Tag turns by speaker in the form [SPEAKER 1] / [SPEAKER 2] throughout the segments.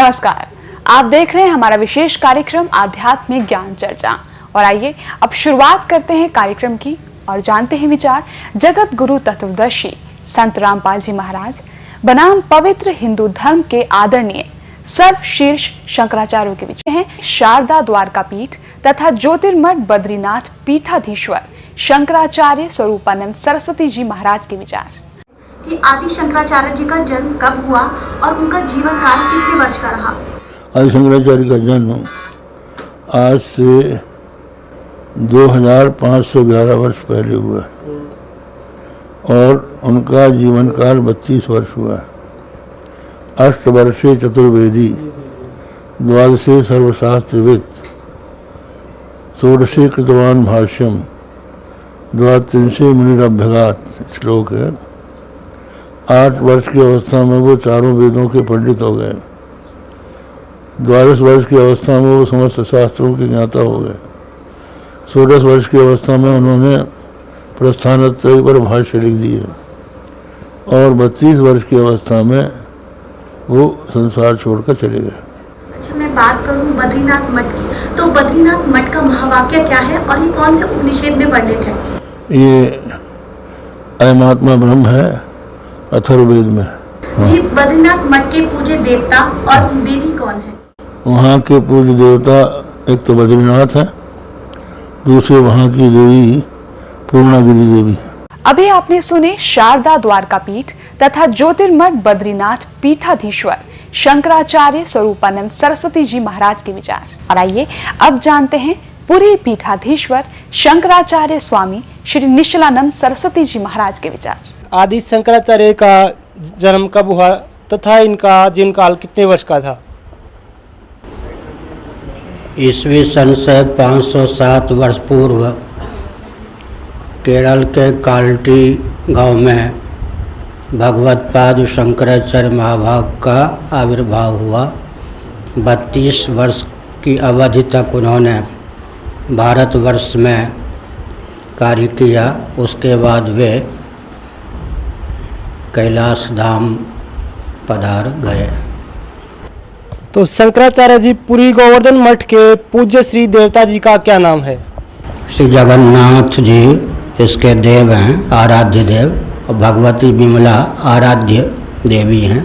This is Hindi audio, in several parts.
[SPEAKER 1] नमस्कार, आप देख रहे हैं हमारा विशेष कार्यक्रम आध्यात्मिक ज्ञान चर्चा। और आइए अब शुरुआत करते हैं कार्यक्रम की और जानते हैं विचार जगत गुरु तत्वदर्शी संत रामपाल जी महाराज बनाम पवित्र हिंदू धर्म के आदरणीय सर्वशीर्ष शंकराचार्यों के विचार हैं। शारदा द्वारका पीठ तथा ज्योतिर्मठ बद्रीनाथ पीठाधीश्वर शंकराचार्य स्वरूपानंद सरस्वती जी महाराज के विचार
[SPEAKER 2] कि आदि शंकराचार्य जी का जन्म कब हुआ और उनका जीवन काल कितने वर्ष का रहा।
[SPEAKER 3] आदि शंकराचार्य का जन्म आज से 2511 वर्ष पहले हुआ और उनका जीवन काल 32 वर्ष हुआ। अष्टवर्षे चतुर्वेदी, द्वादशे सर्वशास्त्रविद, षोडशे कृतवान भाष्यम, द्वात्रिंशे मुनिरभ्यगात श्लोक है। 8 वर्ष की अवस्था में वो चारों वेदों के पंडित हो गए। 12 वर्ष की अवस्था में वो समस्त शास्त्रों के ज्ञाता हो गए। 16 वर्ष की अवस्था में उन्होंने प्रस्थानत्रय पर भाष्य लिख दिए और 32 वर्ष की अवस्था में वो संसार छोड़कर चले गए।
[SPEAKER 2] अच्छा, मैं बात करूं बद्रीनाथ मठ की, तो बद्रीनाथ मठ का महावाक्य क्या है और ये कौन से उपनिषद में वर्णित है? ये
[SPEAKER 3] अयमात्मा ब्रह्म है, अथर्ववेद में।
[SPEAKER 2] जी, बद्रीनाथ मठ के पूज्य देवता और देवी कौन है?
[SPEAKER 3] वहाँ के पूज्य देवता एक तो बद्रीनाथ है, दूसरे वहाँ की देवी पूर्णागिरी देवी।
[SPEAKER 1] अभी आपने सुने शारदा द्वारका पीठ तथा ज्योतिर्मठ बद्रीनाथ पीठाधीश्वर शंकराचार्य स्वरूपानंद सरस्वती जी महाराज के विचार। और आइए अब जानते हैं पुरी पीठाधीश्वर शंकराचार्य स्वामी श्री निश्चलानंद सरस्वती जी महाराज के विचार।
[SPEAKER 4] आदि शंकराचार्य का जन्म कब हुआ तथा इनका जीवन काल कितने वर्ष का था?
[SPEAKER 5] ईस्वी सन से 507 वर्ष पूर्व केरल के काल्टी गांव में भगवत पाद शंकराचार्य महाभाग का आविर्भाव हुआ। 32 वर्ष की अवधि तक उन्होंने भारतवर्ष में कार्य किया। उसके बाद वे कैलाश धाम पधार गए।
[SPEAKER 4] तो शंकराचार्य जी पुरी गोवर्धन मठ के पूज्य श्री देवता जी का क्या नाम है?
[SPEAKER 5] श्री जगन्नाथ जी इसके देव हैं, आराध्य देव, और भगवती विमला आराध्य देवी हैं।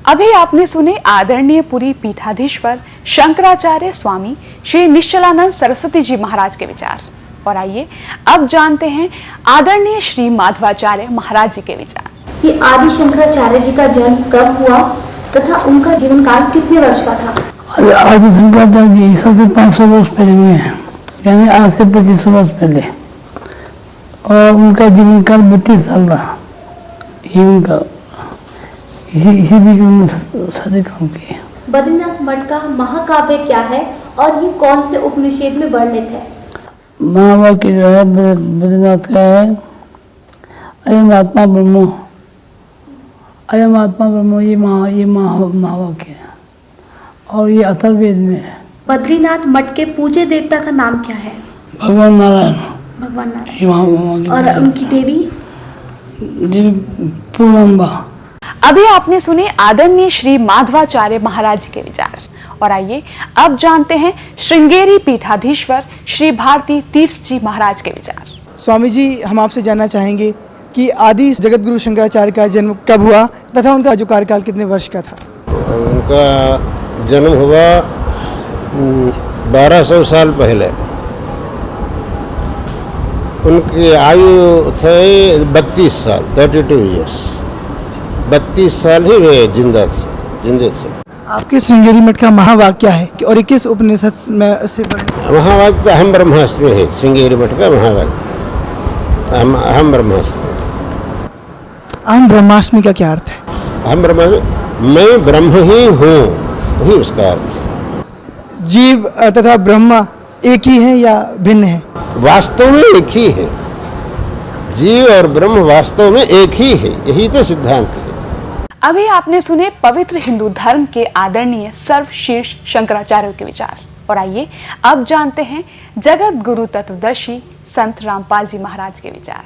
[SPEAKER 1] अभी आपने सुने आदरणीय पुरी पीठाधीश्वर शंकराचार्य स्वामी श्री निश्चलानंद सरस्वती जी महाराज के विचार। और आइए अब जानते हैं आदरणीय श्री माधवाचार्य महाराज जी के विचार।
[SPEAKER 2] कि आदि शंकराचार्य जी का जन्म कब हुआ तथा उनका जीवन काल कितने वर्ष का था?
[SPEAKER 6] आदि शंकराचार्य जी ईसा से 500 वर्ष पहले हुए हैं, यानी आज से 25 वर्ष पहले, और उनका जीवन काल 32 साल रहा। ये उनका इसी बीच में सारे काम किए।
[SPEAKER 2] बद्रीनाथ मठ का महाकाव्य क्या है और ये कौन से उपनिषद में वर्णित है?
[SPEAKER 6] महावाक्य जो है बद्रीनाथ का है, अयम आत्मा ब्रह्मो, अयम आत्मा ब्रह्मो, ये महावाक्य है और ये अथर्ववेद में है।
[SPEAKER 2] बद्रीनाथ मठ के पूज्य देवता का नाम क्या है?
[SPEAKER 6] भगवान नारायण।
[SPEAKER 2] भगवान नारायण। और उनकी देवी
[SPEAKER 6] पूर्णम्बा।
[SPEAKER 1] अभी आपने सुने आदरणीय श्री माधवाचार्य महाराज के विचार। और आइए अब जानते हैं श्रृंगेरी पीठाधीश्वर श्री भारती तीर्थ जी महाराज के विचार।
[SPEAKER 7] स्वामी जी, हम आपसे जानना चाहेंगे कि आदि जगत गुरु शंकराचार्य का जन्म कब हुआ तथा उनका जो कार्यकाल कितने वर्ष का था?
[SPEAKER 8] उनका जन्म हुआ 1200 साल पहले। उनकी आयु थे 32 साल, 32 ईयर्स। 32 साल ही वे जिंदे थे।
[SPEAKER 7] आपके श्रृंगेरी मठ का महावाक्य क्या है और 21 उपनिषद में से
[SPEAKER 8] महावाक्य तो अहम ब्रह्मास्मि है। श्रृंगेरी मठ का महावाक्य अहम ब्रह्मास्मि।
[SPEAKER 7] अहम ब्रह्मास्मि का क्या अर्थ है?
[SPEAKER 8] अहम ब्रह्मास्मि, मैं ब्रह्म ही हूँ, वही उसका अर्थ।
[SPEAKER 7] जीव तथा ब्रह्म एक ही है या भिन्न है?
[SPEAKER 8] वास्तव में एक ही है। जीव और ब्रह्म वास्तव में एक ही है, यही तो सिद्धांत है।
[SPEAKER 1] अभी आपने सुने पवित्र हिंदू धर्म के आदरणीय सर्वशीर्ष शंकराचार्यों के विचार। और आइए अब जानते हैं जगत गुरु तत्वदर्शी संत रामपाल जी महाराज के विचार।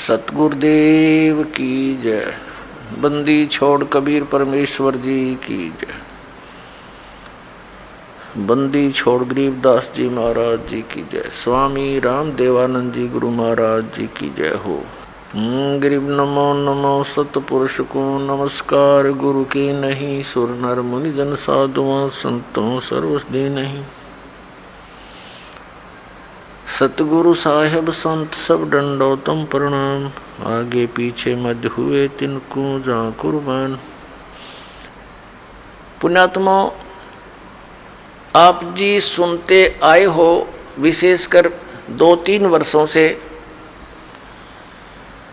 [SPEAKER 9] सतगुरुदेव की जय। बंदी छोड़ कबीर परमेश्वर जी की जय। बंदी छोड़ गरीबदास जी महाराज जी की जय। स्वामी राम देवानंद जी गुरु महाराज जी की जय हो। गरीब नमो नमो सतपुरुष को नमस्कार। गुरु की नहीं सुर नर मुनि जन साधुओं संतों सर्वसदी नहीं। सतगुरु साहेब संत सब दंडोतम प्रणाम। आगे पीछे मध्य हुए तिनको जा कुर्बान। पुण्यात्मा, आप जी सुनते आए हो विशेषकर 2-3 वर्षों से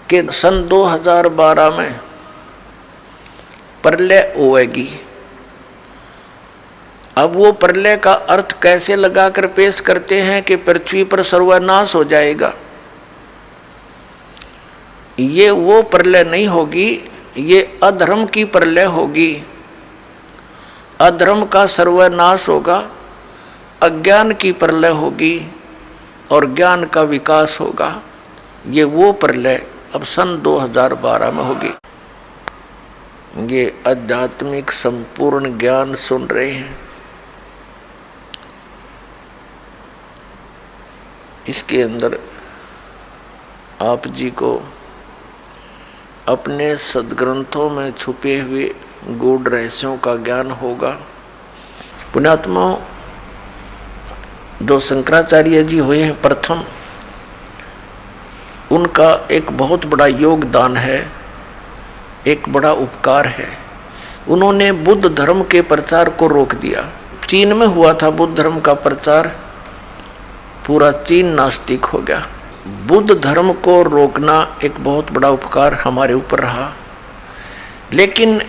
[SPEAKER 9] कि सन 2012 में प्रलय होएगी। अब वो प्रलय का अर्थ कैसे लगाकर पेश करते हैं कि पृथ्वी पर सर्वनाश हो जाएगा। ये वो प्रलय नहीं होगी, ये अधर्म की प्रलय होगी। अधर्म का सर्वनाश होगा, अज्ञान की प्रलय होगी और ज्ञान का विकास होगा। ये वो प्रलय अब सन 2012 में होगी। ये आध्यात्मिक संपूर्ण ज्ञान सुन रहे हैं। इसके अंदर आप जी को अपने सद्ग्रंथों में छुपे हुए गूढ़ रहस्यों का ज्ञान होगा। पुण्यात्माओं, जो शंकराचार्य जी हुए हैं प्रथम, उनका एक बहुत बड़ा योगदान है, एक बड़ा उपकार है। उन्होंने बुद्ध धर्म के प्रचार को रोक दिया। चीन में हुआ था बुद्ध धर्म का प्रचार, पूरा चीन नास्तिक हो गया। बुद्ध धर्म को रोकना एक बहुत बड़ा उपकार हमारे ऊपर रहा, लेकिन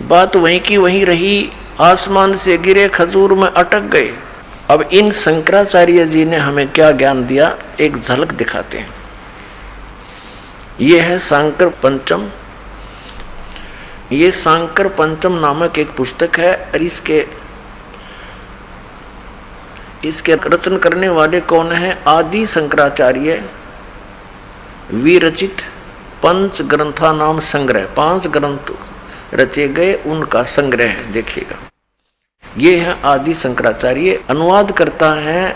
[SPEAKER 9] बात वहीं की वहीं रही। आसमान से गिरे खजूर में अटक गए। अब इन शंकराचार्य जी ने हमें क्या ज्ञान दिया, एक झलक दिखाते हैं। ये है सांकर पंचम। ये सांकर पंचम नामक एक पुस्तक है और इसके रचन करने वाले कौन है? आदि शंकराचार्य विरचित पंच ग्रंथा नाम संग्रह, 5 ग्रंथ रचे गए, उनका संग्रह है। देखिएगा, ये है आदि शंकराचार्य। अनुवाद करता है,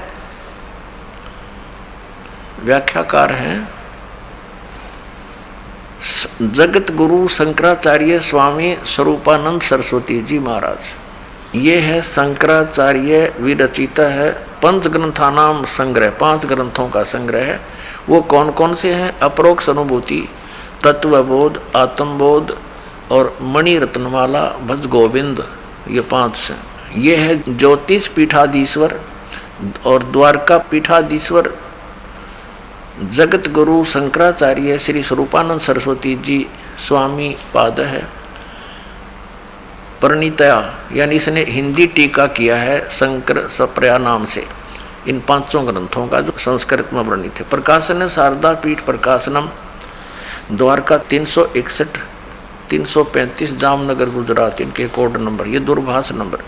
[SPEAKER 9] व्याख्याकार हैं जगत गुरु शंकराचार्य स्वामी स्वरूपानंद सरस्वती जी महाराज। ये है शंकराचार्य विरचित है पंच ग्रंथानाम संग्रह, 5 ग्रंथों का संग्रह है। वो कौन कौन से हैं? अपरोक्ष अनुभूति, तत्वबोध, आत्मबोध और मणि रत्नमाला, भज गोविंद, ये 5 हैं। ये है ज्योतिष पीठाधीश्वर और द्वारका पीठाधीश्वर जगत गुरु शंकराचार्य श्री स्वरूपानंद सरस्वती जी स्वामी पाद है। परिणीतया, यानी इसने हिंदी टीका किया है शंकर सप्रया नाम से इन 5 ग्रंथों का, जो संस्कृत में वर्णित है। प्रकाशन है शारदा पीठ प्रकाशनम, द्वारका 361 335 जामनगर गुजरात, इनके कोड नंबर, ये दूरभाष नंबर।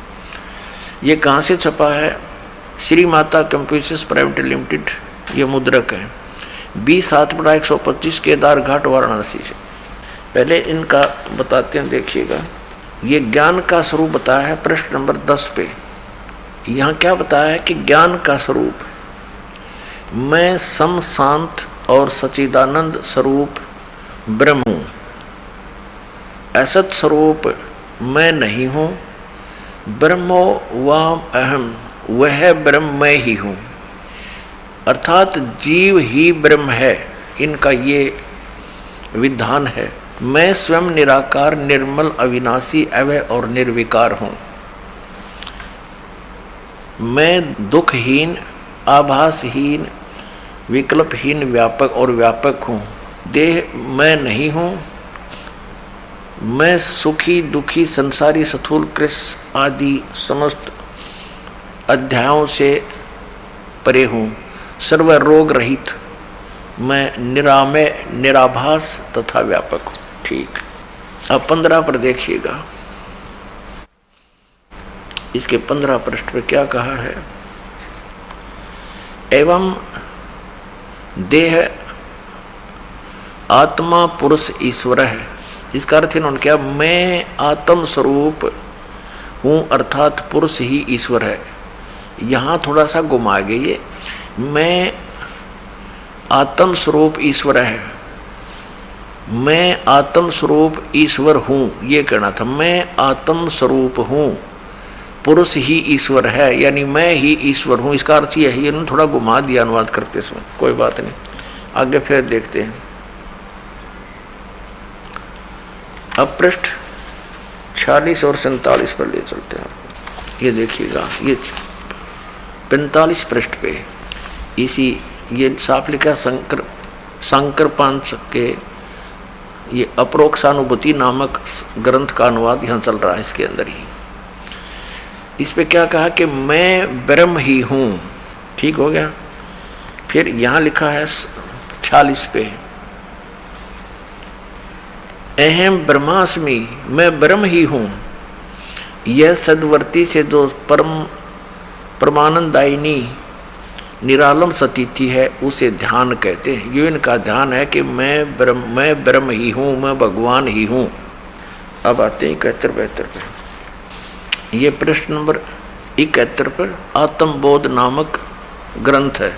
[SPEAKER 9] ये कहाँ से छपा है? Shri Mata computers private limited, ये मुद्रक है। 20/7/125 केदार घाट वाराणसी से। पहले इनका बताते हैं, देखिएगा। ये ज्ञान का स्वरूप बताया है पृष्ठ नंबर 10 पे। यहाँ क्या बताया है कि ज्ञान का स्वरूप, मैं सम शांत और सच्चिदानंद स्वरूप ब्रह्म हूँ। असत स्वरूप मैं नहीं हूँ। ब्रह्मो वाम अहम, वह ब्रह्म मैं ही हूँ। अर्थात जीव ही ब्रह्म है, इनका ये विधान है। मैं स्वयं निराकार, निर्मल, अविनाशी, अवय और निर्विकार हूँ। मैं दुखहीन, आभासहीन, विकल्पहीन, व्यापक और व्यापक हूँ। देह मैं नहीं हूँ। मैं सुखी, दुखी, संसारी, स्थूल, कृष्ण आदि समस्त अध्यायों से परे हूँ। सर्व रोग रहित मैं निरामय, निराभास तथा व्यापक हूँ। ठीक, अब 15 पर देखिएगा। इसके 15 पृष्ठ पर क्या कहा है? एवं देह आत्मा पुरुष ईश्वर है। इसका अर्थ इन्होंने क्या, मैं आत्म स्वरूप हूँ अर्थात पुरुष ही ईश्वर है। यहाँ थोड़ा सा घुमा गई ये, मैं आत्म स्वरूप ईश्वर है, मैं आत्म स्वरूप ईश्वर हूँ, ये कहना था। मैं आत्म स्वरूप हूँ, पुरुष ही ईश्वर है, यानी मैं ही ईश्वर हूँ। इसका अर्थ यह है, ये थोड़ा घुमा दिया अनुवाद करते समय, कोई बात नहीं, आगे फिर देखते हैं। अब पृष्ठ 46 और 47 पर ले चलते हैं आपको। ये देखिएगा, ये 45 पृष्ठ पे इसी ये साफ लिखा शंकर पंच के ये अप्रोक्षानुभूति नामक ग्रंथ का अनुवाद यहाँ चल रहा है, इसके अंदर ही। इस पे क्या कहा कि मैं ब्रह्म ही हूँ, ठीक हो गया। फिर यहाँ लिखा है 46 पे, अहम ब्रह्मास्मि, मैं ब्रह्म ही हूँ। यह सदवर्ती से जो परमानंदायिनी निरालम सतीथि है उसे ध्यान कहते हैं। ये इनका ध्यान है कि मैं ब्रह्म ही हूँ, मैं भगवान ही हूँ। अब आते हैं 71-72 पे। ये प्रश्न नंबर 71 पर आत्मबोध नामक ग्रंथ है,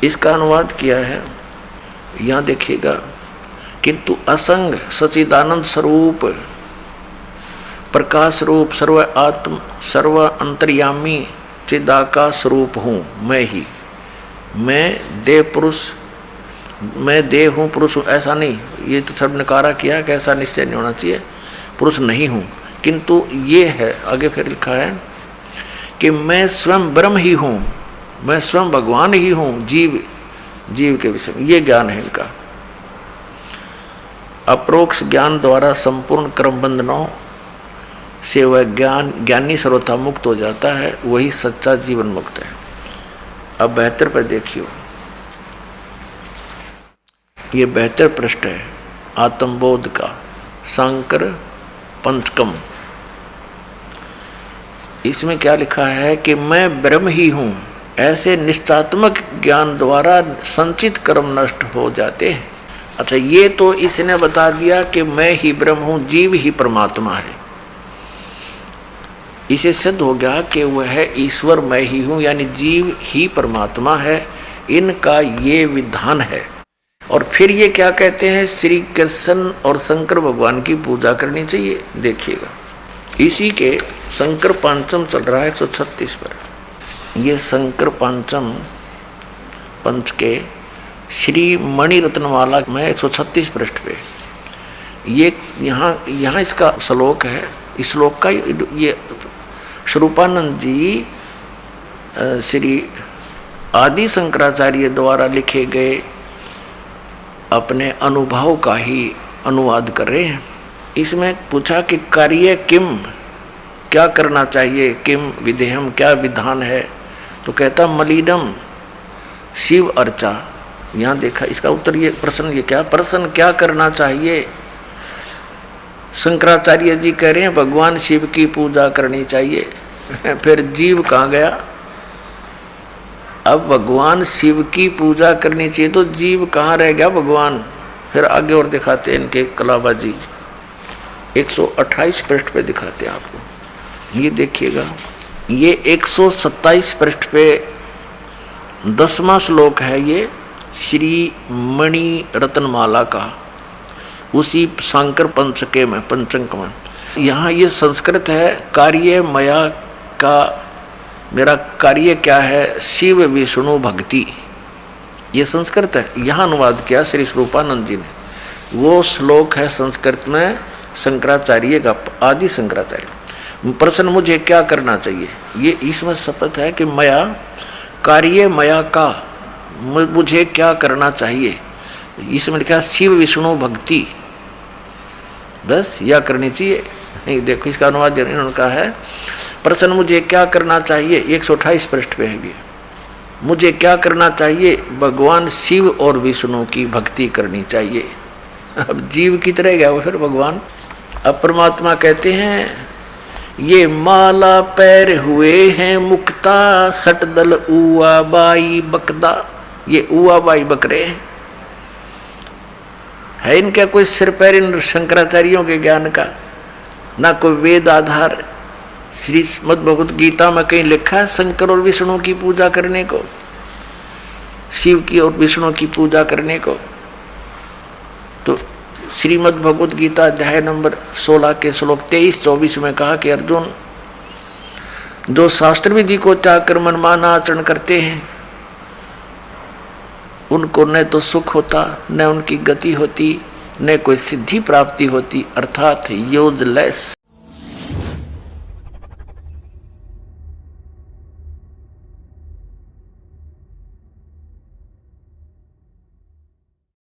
[SPEAKER 9] इसका अनुवाद किया है। यहाँ देखिएगा, किंतु असंग सचिदानंद स्वरूप प्रकाश रूप सर्व अंतर्यामी चिदाका स्वरूप हूँ मैं ही। मैं देह पुरुष, मैं देह हूँ पुरुष हूँ, ऐसा नहीं। ये तो सब नकारा किया कि ऐसा निश्चय नहीं होना चाहिए, पुरुष नहीं हूँ। किंतु ये है, आगे फिर लिखा है कि मैं स्वयं ब्रह्म ही हूँ, मैं स्वयं भगवान ही हूँ, जीव के विषय में ये ज्ञान है इनका। अप्रोक्ष ज्ञान द्वारा संपूर्ण कर्म बंधनों से वह ज्ञानी सर्वथा मुक्त हो जाता है, वही सच्चा जीवन मुक्त है। अब 72 पर देखियो, ये 72 पृष्ठ है आत्मबोध का, शंकर पंचकम। इसमें क्या लिखा है कि मैं ब्रह्म ही हूँ, ऐसे निश्चात्मक ज्ञान द्वारा संचित कर्म नष्ट हो जाते हैं। अच्छा, ये तो इसने बता दिया कि मैं ही ब्रह्म हूँ, जीव ही परमात्मा है। इसे सिद्ध हो गया कि वह है ईश्वर मैं ही हूँ, यानी जीव ही परमात्मा है। इनका ये विधान है। और फिर ये क्या कहते हैं, श्री कृष्ण और शंकर भगवान की पूजा करनी चाहिए। देखिएगा, इसी के शंकर पंचम चल रहा है 136 पर। ये शंकर पंचम पंच के श्री मणि रत्नमाला में 136 पृष्ठ पे ये यहाँ इसका श्लोक है। इस श्लोक का ये स्वरूपानंद जी श्री आदि शंकराचार्य द्वारा लिखे गए अपने अनुभव का ही अनुवाद कर रहे हैं। इसमें पूछा कि कार्य किम, क्या करना चाहिए, किम विधेयम, क्या विधान है। तो कहता मलिनम शिव अर्चा। यहाँ देखा इसका उत्तर, ये प्रश्न, ये क्या प्रश्न, क्या करना चाहिए। शंकराचार्य जी कह रहे हैं भगवान शिव की पूजा करनी चाहिए। फिर जीव कहाँ गया। अब भगवान शिव की पूजा करनी चाहिए तो जीव कहाँ रह गया भगवान। फिर आगे और दिखाते हैं इनके कलाबाजी, 128 पृष्ठ पे दिखाते हैं आपको। ये देखिएगा, ये 127 पृष्ठ पे 10वां श्लोक है, ये श्री मणि रत्नमाला का, उसी शंकर पंचके में, पंचक में। यहाँ ये संस्कृत है, कार्य मया का, मेरा कार्य क्या है, शिव विष्णु भक्ति, ये संस्कृत है। यहाँ अनुवाद किया श्री स्वरूपानंद जी ने। वो श्लोक है संस्कृत में शंकराचार्य का, आदि शंकराचार्य। प्रश्न मुझे क्या करना चाहिए, ये इसमें शपथ है कि मया कार्य मया का, मुझे क्या करना चाहिए। इसमें लिखा शिव विष्णु भक्ति, बस यह करनी चाहिए। नहीं, देखो इसका अनुवाद इन्होंने कहा है, प्रश्न मुझे क्या करना चाहिए, 128 पृष्ठ पे है भी, मुझे क्या करना चाहिए, भगवान शिव और विष्णु की भक्ति करनी चाहिए। अब जीव की तरह गया वो फिर भगवान। अब परमात्मा कहते हैं ये माला पैर हुए हैं मुक्ता, सटदल उआ बाई बकदा। ये उआ बाई बकरे हैं, है इनका कोई सिर पैर इन शंकराचार्यों के ज्ञान का, ना कोई वेद आधार। श्रीमद् भगवत गीता में कहीं लिखा है शंकर और विष्णु की पूजा करने को, शिव की और विष्णु की पूजा करने को? तो श्रीमद् भगवत गीता अध्याय नंबर 16 के श्लोक 23-24 में कहा कि अर्जुन, जो शास्त्र विधि को त्याग कर मनमाना आचरण करते हैं उनको न तो सुख होता, न उनकी गति होती, न कोई सिद्धि प्राप्ति होती, अर्थात यूजलेस।